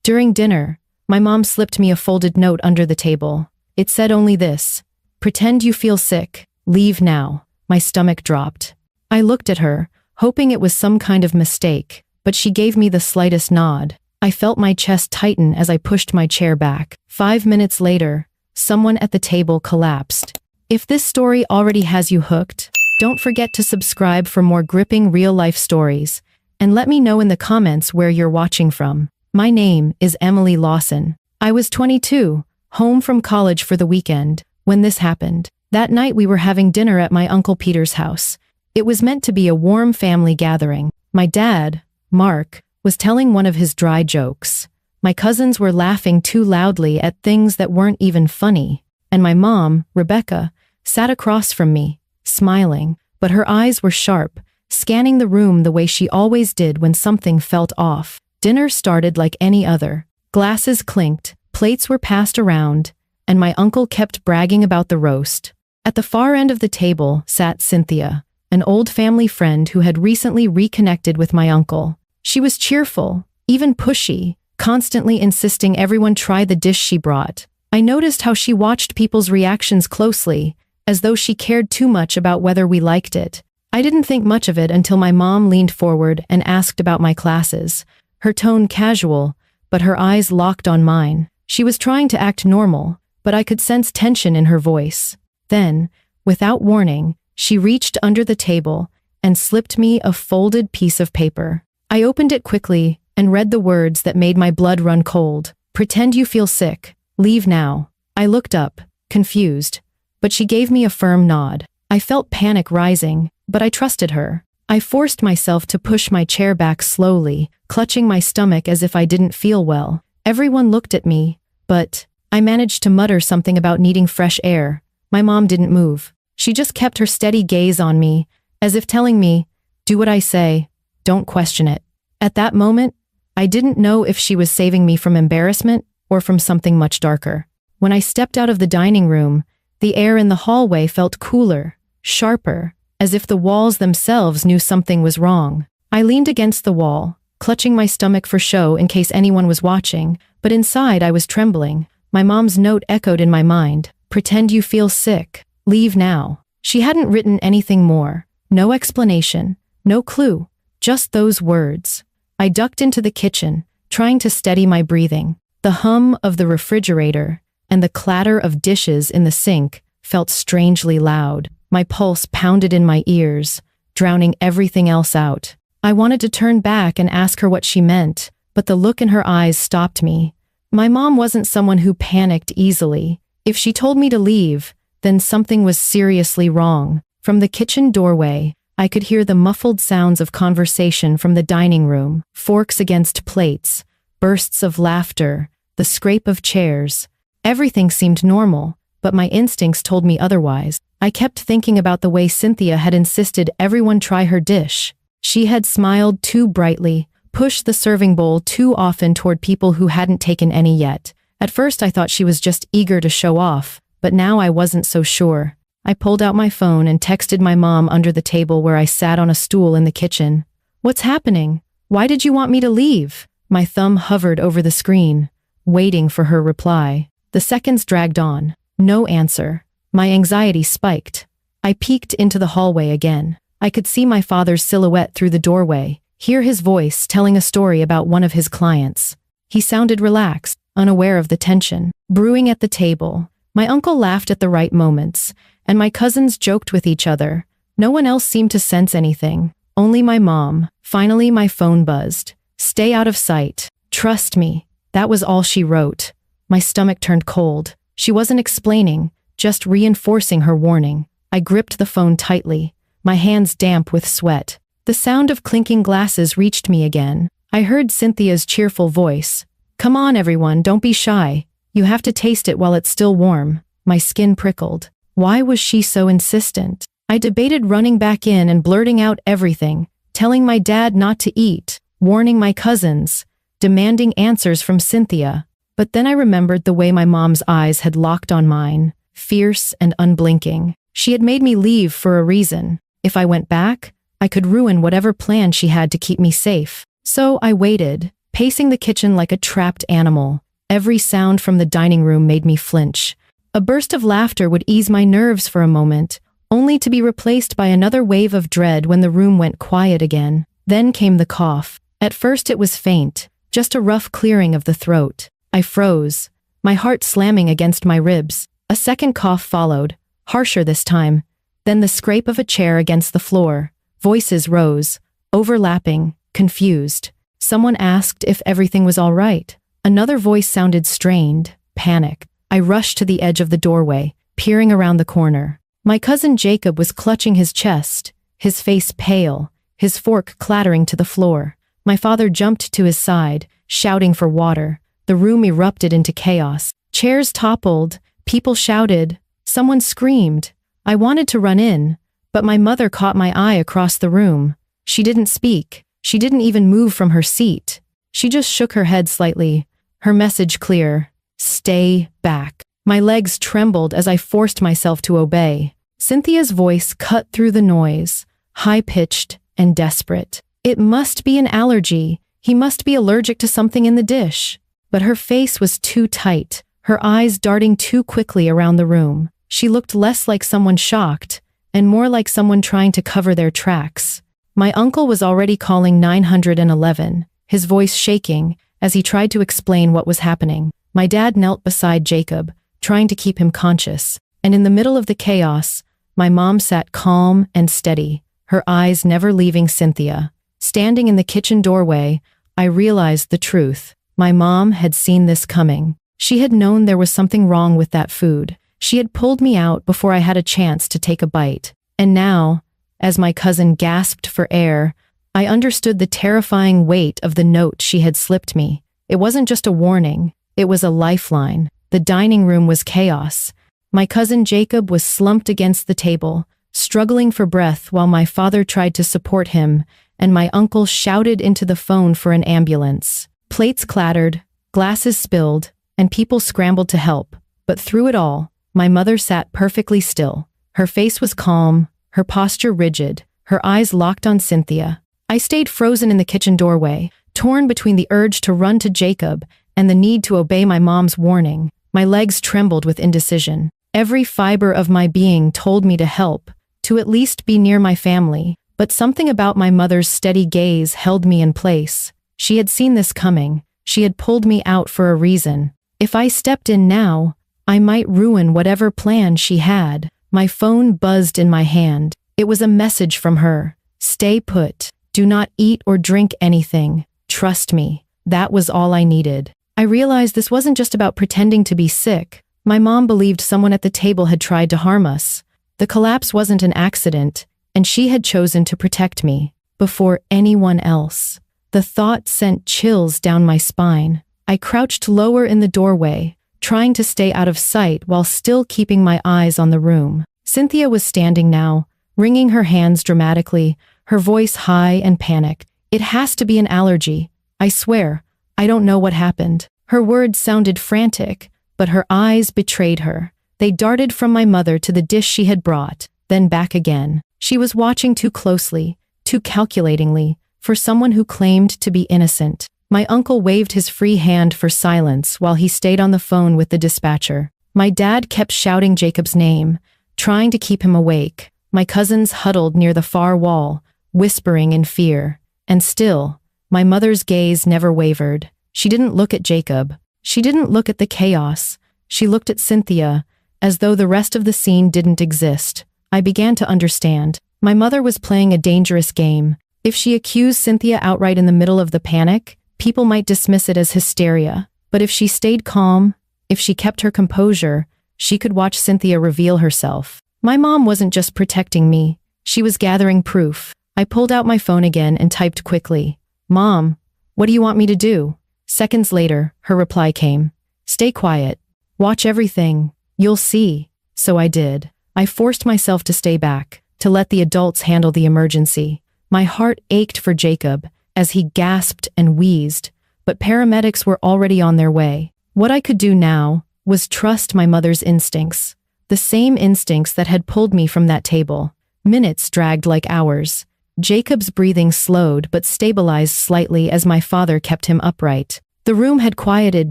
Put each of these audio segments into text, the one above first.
During dinner, my mom slipped me a folded note under the table. It said only this: "Pretend you feel sick. Leave now." My stomach dropped. I looked at her, hoping it was some kind of mistake, but she gave me the slightest nod. I felt my chest tighten as I pushed my chair back. 5 minutes later, someone at the table collapsed. If this story already has you hooked, don't forget to subscribe for more gripping real-life stories, and let me know in the comments where you're watching from. My name is Emily Lawson. I was 22, home from college for the weekend, when this happened. That night we were having dinner at my Uncle Peter's house. It was meant to be a warm family gathering. My dad, Mark, was telling one of his dry jokes. My cousins were laughing too loudly at things that weren't even funny, and my mom, Rebecca, sat across from me, smiling, but her eyes were sharp, scanning the room the way she always did when something felt off. Dinner started like any other. Glasses clinked, plates were passed around, and my uncle kept bragging about the roast. At the far end of the table sat Cynthia, an old family friend who had recently reconnected with my uncle. She was cheerful, even pushy, constantly insisting everyone try the dish she brought. I noticed how she watched people's reactions closely, as though she cared too much about whether we liked it. I didn't think much of it until my mom leaned forward and asked about my classes. Her tone casual, but her eyes locked on mine. She was trying to act normal, but I could sense tension in her voice. Then, without warning, she reached under the table and slipped me a folded piece of paper. I opened it quickly and read the words that made my blood run cold. "Pretend you feel sick. Leave now." I looked up, confused, but she gave me a firm nod. I felt panic rising, but I trusted her. I forced myself to push my chair back slowly, clutching my stomach as if I didn't feel well. Everyone looked at me, but I managed to mutter something about needing fresh air. My mom didn't move. She just kept her steady gaze on me, as if telling me, "Do what I say. Don't question it." At that moment, I didn't know if she was saving me from embarrassment or from something much darker. When I stepped out of the dining room, the air in the hallway felt cooler, sharper, as if the walls themselves knew something was wrong. I leaned against the wall, clutching my stomach for show in case anyone was watching, but inside I was trembling. My mom's note echoed in my mind: "Pretend you feel sick. Leave now." She hadn't written anything more. No explanation, no clue. Just those words. I ducked into the kitchen, trying to steady my breathing. The hum of the refrigerator and the clatter of dishes in the sink felt strangely loud. My pulse pounded in my ears, drowning everything else out. I wanted to turn back and ask her what she meant, but the look in her eyes stopped me. My mom wasn't someone who panicked easily. If she told me to leave, then something was seriously wrong. From the kitchen doorway, I could hear the muffled sounds of conversation from the dining room, forks against plates, bursts of laughter, the scrape of chairs. Everything seemed normal, but my instincts told me otherwise. I kept thinking about the way Cynthia had insisted everyone try her dish. She had smiled too brightly, pushed the serving bowl too often toward people who hadn't taken any yet. At first I thought she was just eager to show off, but now I wasn't so sure. I pulled out my phone and texted my mom under the table where I sat on a stool in the kitchen. "What's happening? Why did you want me to leave?" My thumb hovered over the screen, waiting for her reply. The seconds dragged on. No answer. My anxiety spiked. I peeked into the hallway again. I could see my father's silhouette through the doorway, hear his voice telling a story about one of his clients. He sounded relaxed, unaware of the tension. Brewing at the table, my uncle laughed at the right moments, and my cousins joked with each other. No one else seemed to sense anything. Only my mom. Finally, my phone buzzed. "Stay out of sight. Trust me." That was all she wrote. My stomach turned cold. She wasn't explaining, just reinforcing her warning. I gripped the phone tightly, my hands damp with sweat. The sound of clinking glasses reached me again. I heard Cynthia's cheerful voice. "Come on, everyone, don't be shy. You have to taste it while it's still warm." My skin prickled. Why was she so insistent? I debated running back in and blurting out everything, telling my dad not to eat, warning my cousins, demanding answers from Cynthia. But then I remembered the way my mom's eyes had locked on mine, fierce and unblinking. She had made me leave for a reason. If I went back, I could ruin whatever plan she had to keep me safe. So I waited, pacing the kitchen like a trapped animal. Every sound from the dining room made me flinch. A burst of laughter would ease my nerves for a moment, only to be replaced by another wave of dread when the room went quiet again. Then came the cough. At first it was faint, just a rough clearing of the throat. I froze, my heart slamming against my ribs. A second cough followed, harsher this time. Then the scrape of a chair against the floor. Voices rose, overlapping, confused. Someone asked if everything was all right. Another voice sounded strained, panicked. I rushed to the edge of the doorway, peering around the corner. My cousin Jacob was clutching his chest, his face pale, his fork clattering to the floor. My father jumped to his side, shouting for water. The room erupted into chaos. Chairs toppled, people shouted, someone screamed. I wanted to run in, but my mother caught my eye across the room. She didn't speak. She didn't even move from her seat. She just shook her head slightly, her message clear: stay back. My legs trembled as I forced myself to obey. Cynthia's voice cut through the noise, high-pitched and desperate. It must be an allergy. He must be allergic to something in the dish. But her face was too tight, her eyes darting too quickly around the room. She looked less like someone shocked, and more like someone trying to cover their tracks. My uncle was already calling 911, his voice shaking, as he tried to explain what was happening. My dad knelt beside Jacob, trying to keep him conscious, and in the middle of the chaos, my mom sat calm and steady, her eyes never leaving Cynthia. Standing in the kitchen doorway, I realized the truth. My mom had seen this coming. She had known there was something wrong with that food. She had pulled me out before I had a chance to take a bite. And now, as my cousin gasped for air, I understood the terrifying weight of the note she had slipped me. It wasn't just a warning, it was a lifeline. The dining room was chaos. My cousin Jacob was slumped against the table, struggling for breath while my father tried to support him, and my uncle shouted into the phone for an ambulance. Plates clattered, glasses spilled, and people scrambled to help. But through it all, my mother sat perfectly still. Her face was calm, her posture rigid, her eyes locked on Cynthia. I stayed frozen in the kitchen doorway, torn between the urge to run to Jacob and the need to obey my mom's warning. My legs trembled with indecision. Every fiber of my being told me to help, to at least be near my family, but something about my mother's steady gaze held me in place. She had seen this coming. She had pulled me out for a reason. If I stepped in now, I might ruin whatever plan she had. My phone buzzed in my hand. It was a message from her. Stay put. Do not eat or drink anything. Trust me. That was all I needed. I realized this wasn't just about pretending to be sick. My mom believed someone at the table had tried to harm us. The collapse wasn't an accident, and she had chosen to protect me before anyone else. The thought sent chills down my spine. I crouched lower in the doorway, trying to stay out of sight while still keeping my eyes on the room. Cynthia was standing now, wringing her hands dramatically, her voice high and panicked. It has to be an allergy. I swear, I don't know what happened. Her words sounded frantic, but her eyes betrayed her. They darted from my mother to the dish she had brought, then back again. She was watching too closely, too calculatingly, for someone who claimed to be innocent. My uncle waved his free hand for silence while he stayed on the phone with the dispatcher. My dad kept shouting Jacob's name, trying to keep him awake. My cousins huddled near the far wall, whispering in fear. And still, my mother's gaze never wavered. She didn't look at Jacob. She didn't look at the chaos. She looked at Cynthia, as though the rest of the scene didn't exist. I began to understand. My mother was playing a dangerous game. If she accused Cynthia outright in the middle of the panic, people might dismiss it as hysteria. But if she stayed calm, if she kept her composure, she could watch Cynthia reveal herself. My mom wasn't just protecting me. She was gathering proof. I pulled out my phone again and typed quickly. Mom, what do you want me to do? Seconds later, her reply came. Stay quiet. Watch everything. You'll see. So I did. I forced myself to stay back, to let the adults handle the emergency. My heart ached for Jacob as he gasped and wheezed, but paramedics were already on their way. What I could do now was trust my mother's instincts, the same instincts that had pulled me from that table. Minutes dragged like hours. Jacob's breathing slowed but stabilized slightly as my father kept him upright. The room had quieted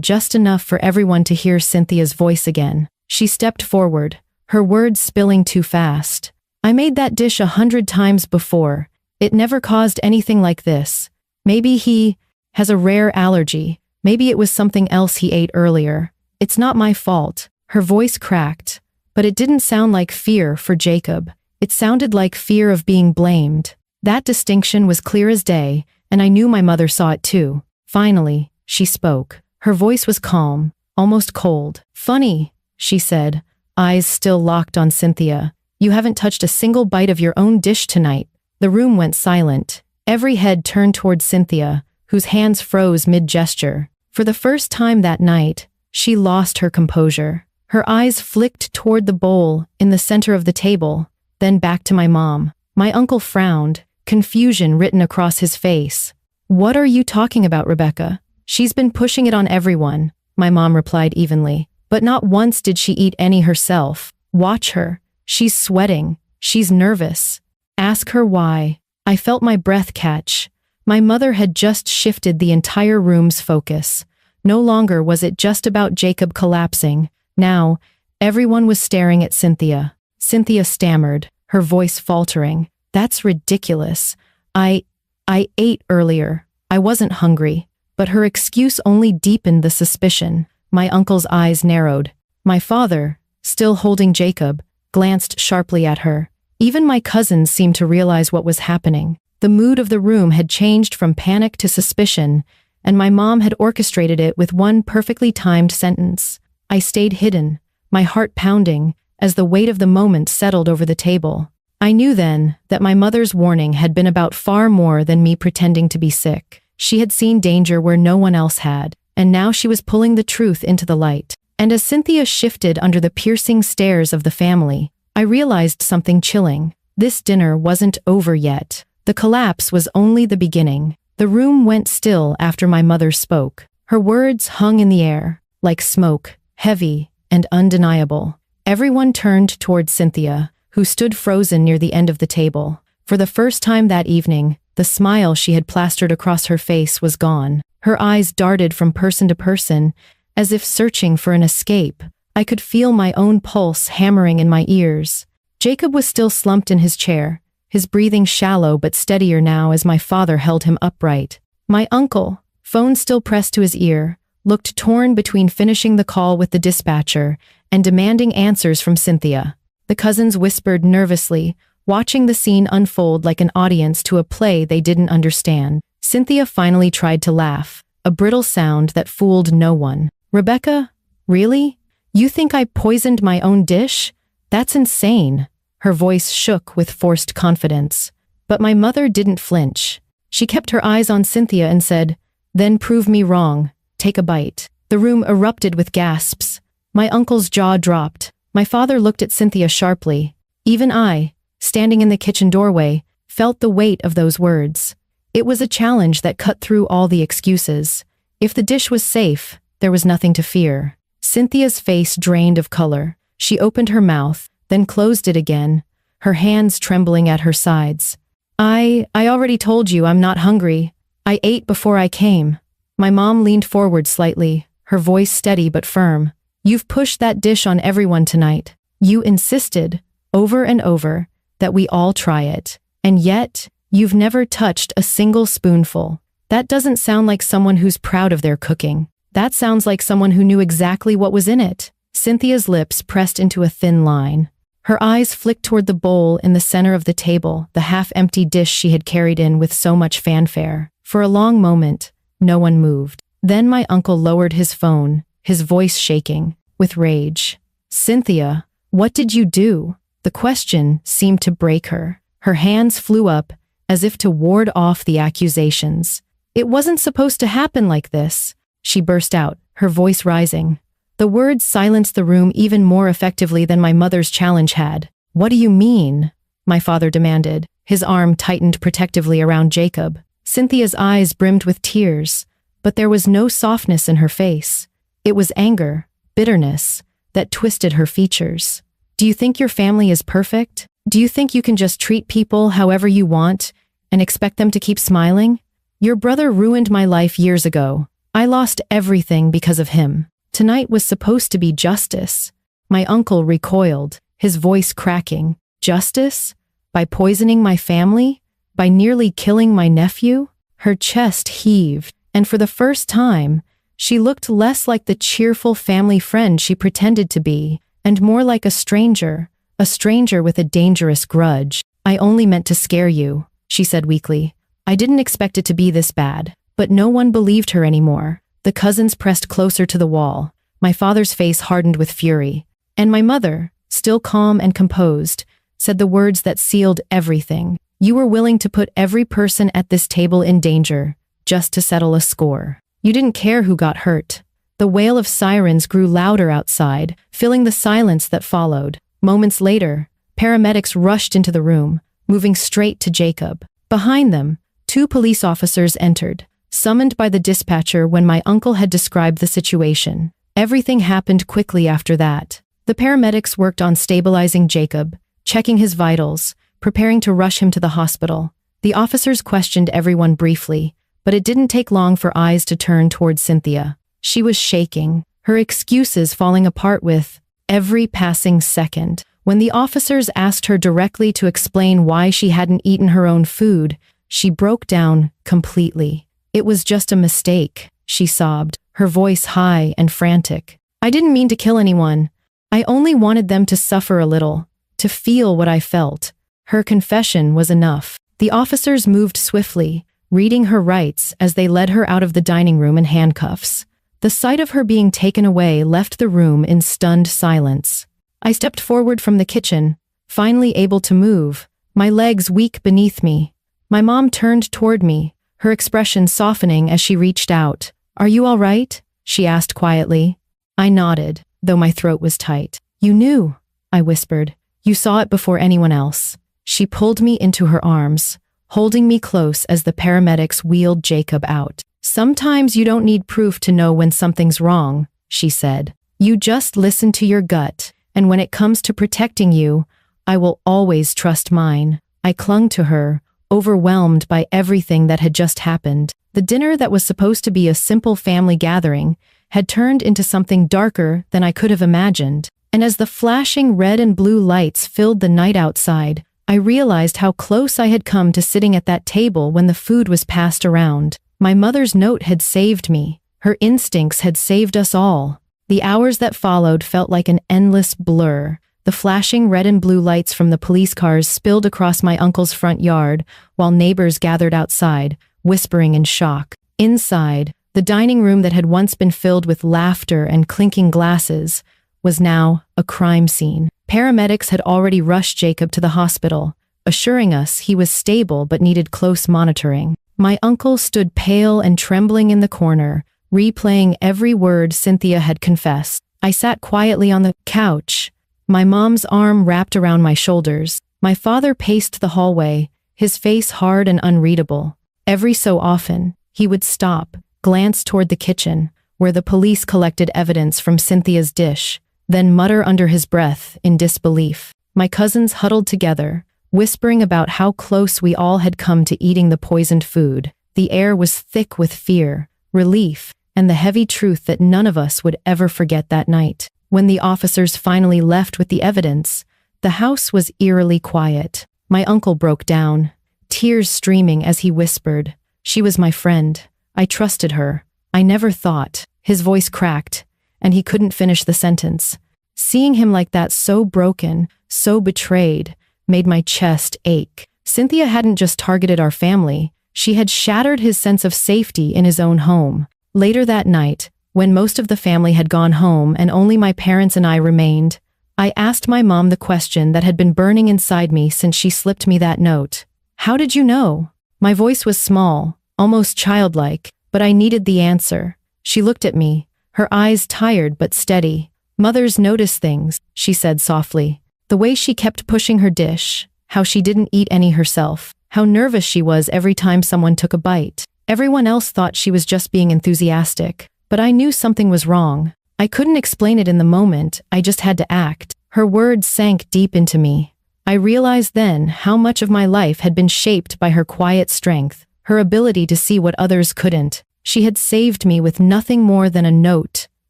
just enough for everyone to hear Cynthia's voice again. She stepped forward, her words spilling too fast. I made that dish 100 times before. It never caused anything like this. Maybe he has a rare allergy. Maybe it was something else he ate earlier. It's not my fault. Her voice cracked, but it didn't sound like fear for Jacob. It sounded like fear of being blamed. That distinction was clear as day, and I knew my mother saw it too. Finally, she spoke. Her voice was calm, almost cold. "Funny," she said, eyes still locked on Cynthia. "You haven't touched a single bite of your own dish tonight." The room went silent. Every head turned toward Cynthia, whose hands froze mid-gesture. For the first time that night, she lost her composure. Her eyes flicked toward the bowl in the center of the table, then back to my mom. My uncle frowned, confusion written across his face. "What are you talking about, Rebecca? She's been pushing it on everyone," my mom replied evenly. "But not once did she eat any herself. Watch her. She's sweating. She's nervous. Ask her why." I felt my breath catch. My mother had just shifted the entire room's focus. No longer was it just about Jacob collapsing. Now, everyone was staring at Cynthia. Cynthia stammered, her voice faltering. "That's ridiculous. I ate earlier. I wasn't hungry." But her excuse only deepened the suspicion. My uncle's eyes narrowed. My father, still holding Jacob, glanced sharply at her. Even my cousins seemed to realize what was happening. The mood of the room had changed from panic to suspicion, and my mom had orchestrated it with one perfectly timed sentence. I stayed hidden, my heart pounding, as the weight of the moment settled over the table. I knew then that my mother's warning had been about far more than me pretending to be sick. She had seen danger where no one else had, and now she was pulling the truth into the light. And as Cynthia shifted under the piercing stares of the family, I realized something chilling. This dinner wasn't over yet. The collapse was only the beginning. The room went still after my mother spoke. Her words hung in the air, like smoke, heavy and undeniable. Everyone turned toward Cynthia, who stood frozen near the end of the table. For the first time that evening, the smile she had plastered across her face was gone. Her eyes darted from person to person, as if searching for an escape. I could feel my own pulse hammering in my ears. Jacob was still slumped in his chair, his breathing shallow but steadier now as my father held him upright. My uncle, phone still pressed to his ear, looked torn between finishing the call with the dispatcher and demanding answers from Cynthia. The cousins whispered nervously, watching the scene unfold like an audience to a play they didn't understand. Cynthia finally tried to laugh, a brittle sound that fooled no one. "Rebecca, really? You think I poisoned my own dish? That's insane." Her voice shook with forced confidence. But my mother didn't flinch. She kept her eyes on Cynthia and said, "Then prove me wrong. Take a bite." The room erupted with gasps. My uncle's jaw dropped. My father looked at Cynthia sharply. Even I, standing in the kitchen doorway, felt the weight of those words. It was a challenge that cut through all the excuses. If the dish was safe, there was nothing to fear. Cynthia's face drained of color. She opened her mouth, then closed it again, her hands trembling at her sides. I already told you I'm not hungry. I ate before I came." My mom leaned forward slightly, her voice steady but firm. "You've pushed that dish on everyone tonight. You insisted, over and over, that we all try it. And yet, you've never touched a single spoonful. That doesn't sound like someone who's proud of their cooking. That sounds like someone who knew exactly what was in it." Cynthia's lips pressed into a thin line. Her eyes flicked toward the bowl in the center of the table, the half-empty dish she had carried in with so much fanfare. For a long moment, no one moved. Then my uncle lowered his phone, his voice shaking, with rage. "Cynthia, what did you do?" The question seemed to break her. Her hands flew up, as if to ward off the accusations. "It wasn't supposed to happen like this," she burst out, her voice rising. The words silenced the room even more effectively than my mother's challenge had. "What do you mean?" my father demanded. His arm tightened protectively around Jacob. Cynthia's eyes brimmed with tears, but there was no softness in her face. It was anger, bitterness, that twisted her features. "Do you think your family is perfect? Do you think you can just treat people however you want, and expect them to keep smiling? Your brother ruined my life years ago. I lost everything because of him. Tonight was supposed to be justice. My uncle recoiled, his voice cracking. Justice? By poisoning my family? By nearly killing my nephew? Her chest heaved, and for the first time, she looked less like the cheerful family friend she pretended to be, and more like a stranger with a dangerous grudge. I only meant to scare you, she said weakly. I didn't expect it to be this bad, but no one believed her anymore. The cousins pressed closer to the wall. My father's face hardened with fury, and my mother, still calm and composed, said the words that sealed everything. You were willing to put every person at this table in danger, just to settle a score. You didn't care who got hurt. The wail of sirens grew louder outside, filling the silence that followed. Moments later, paramedics rushed into the room, moving straight to Jacob. Behind them, 2 police officers entered, summoned by the dispatcher when my uncle had described the situation. Everything happened quickly after that. The paramedics worked on stabilizing Jacob, checking his vitals, preparing to rush him to the hospital. The officers questioned everyone briefly, but it didn't take long for eyes to turn toward Cynthia. She was shaking, her excuses falling apart with every passing second. When the officers asked her directly to explain why she hadn't eaten her own food, she broke down completely. It was just a mistake, she sobbed, her voice high and frantic. I didn't mean to kill anyone. I only wanted them to suffer a little, to feel what I felt. Her confession was enough. The officers moved swiftly, reading her rights as they led her out of the dining room in handcuffs. The sight of her being taken away left the room in stunned silence. I stepped forward from the kitchen, finally able to move, my legs weak beneath me. My mom turned toward me, her expression softening as she reached out. Are you all right? She asked quietly. I nodded, though my throat was tight. You knew, I whispered. You saw it before anyone else. She pulled me into her arms, holding me close as the paramedics wheeled Jacob out. Sometimes you don't need proof to know when something's wrong, she said. You just listen to your gut, and when it comes to protecting you, I will always trust mine. I clung to her, overwhelmed by everything that had just happened. The dinner that was supposed to be a simple family gathering had turned into something darker than I could have imagined. And as the flashing red and blue lights filled the night outside, I realized how close I had come to sitting at that table when the food was passed around. My mother's note had saved me. Her instincts had saved us all. The hours that followed felt like an endless blur. The flashing red and blue lights from the police cars spilled across my uncle's front yard, while neighbors gathered outside, whispering in shock. Inside, the dining room that had once been filled with laughter and clinking glasses was now a crime scene. Paramedics had already rushed Jacob to the hospital, assuring us he was stable but needed close monitoring. My uncle stood pale and trembling in the corner, replaying every word Cynthia had confessed. I sat quietly on the couch, my mom's arm wrapped around my shoulders. My father paced the hallway, his face hard and unreadable. Every so often, he would stop, glance toward the kitchen, where the police collected evidence from Cynthia's dish, then mutter under his breath in disbelief. My cousins huddled together, whispering about how close we all had come to eating the poisoned food. The air was thick with fear, relief, and the heavy truth that none of us would ever forget that night. When the officers finally left with the evidence, the house was eerily quiet. My uncle broke down, tears streaming as he whispered, "She was my friend. I trusted her. I never thought." His voice cracked, and he couldn't finish the sentence. Seeing him like that, so broken, so betrayed, made my chest ache. Cynthia hadn't just targeted our family, she had shattered his sense of safety in his own home. Later that night, when most of the family had gone home and only my parents and I remained, I asked my mom the question that had been burning inside me since she slipped me that note. "How did you know?" My voice was small, almost childlike, but I needed the answer. She looked at me, her eyes tired but steady. "Mothers notice things," she said softly. The way she kept pushing her dish, how she didn't eat any herself, how nervous she was every time someone took a bite. Everyone else thought she was just being enthusiastic, but I knew something was wrong. I couldn't explain it in the moment, I just had to act. Her words sank deep into me. I realized then how much of my life had been shaped by her quiet strength, her ability to see what others couldn't. She had saved me with nothing more than a note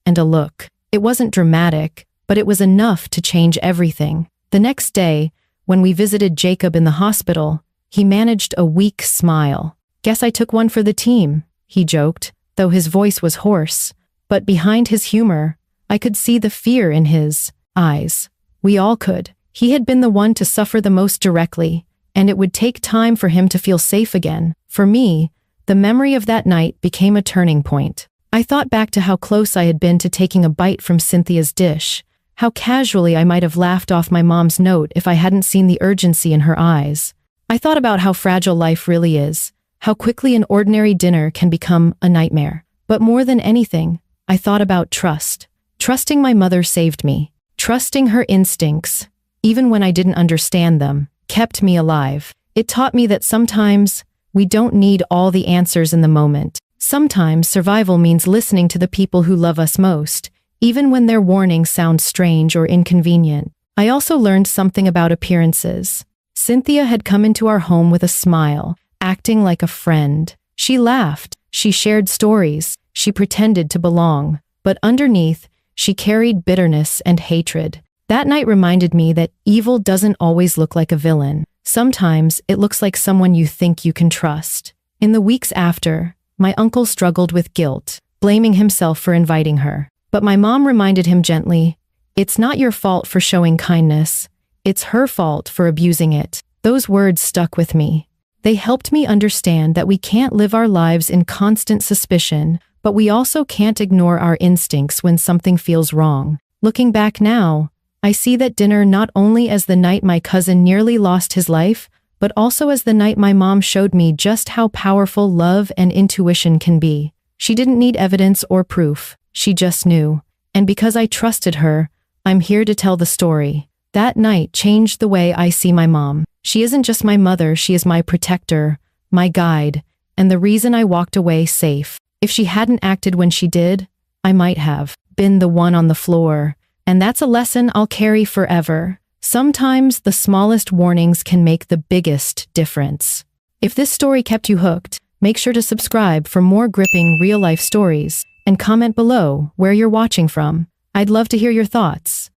and a look. It wasn't dramatic, but it was enough to change everything. The next day, when we visited Jacob in the hospital, he managed a weak smile. "Guess I took one for the team," he joked, though his voice was hoarse. But behind his humor, I could see the fear in his eyes. We all could. He had been the one to suffer the most directly, and it would take time for him to feel safe again. For me, the memory of that night became a turning point. I thought back to how close I had been to taking a bite from Cynthia's dish, how casually I might have laughed off my mom's note if I hadn't seen the urgency in her eyes. I thought about how fragile life really is, how quickly an ordinary dinner can become a nightmare. But more than anything, I thought about trust. Trusting my mother saved me. Trusting her instincts, even when I didn't understand them, kept me alive. It taught me that sometimes we don't need all the answers in the moment. Sometimes survival means listening to the people who love us most, even when their warnings sound strange or inconvenient. I also learned something about appearances. Cynthia had come into our home with a smile, acting like a friend. She laughed, she shared stories, she pretended to belong. But underneath, she carried bitterness and hatred. That night reminded me that evil doesn't always look like a villain. Sometimes it looks like someone you think you can trust. In the weeks after, my uncle struggled with guilt, blaming himself for inviting her. But my mom reminded him gently, "It's not your fault for showing kindness. It's her fault for abusing it." Those words stuck with me. They helped me understand that we can't live our lives in constant suspicion, but we also can't ignore our instincts when something feels wrong. Looking back now, I see that dinner not only as the night my cousin nearly lost his life, but also as the night my mom showed me just how powerful love and intuition can be. She didn't need evidence or proof, she just knew. And because I trusted her, I'm here to tell the story. That night changed the way I see my mom. She isn't just my mother, she is my protector, my guide, and the reason I walked away safe. If she hadn't acted when she did, I might have been the one on the floor. And that's a lesson I'll carry forever. Sometimes the smallest warnings can make the biggest difference. If this story kept you hooked, make sure to subscribe for more gripping real-life stories and comment below where you're watching from. I'd love to hear your thoughts.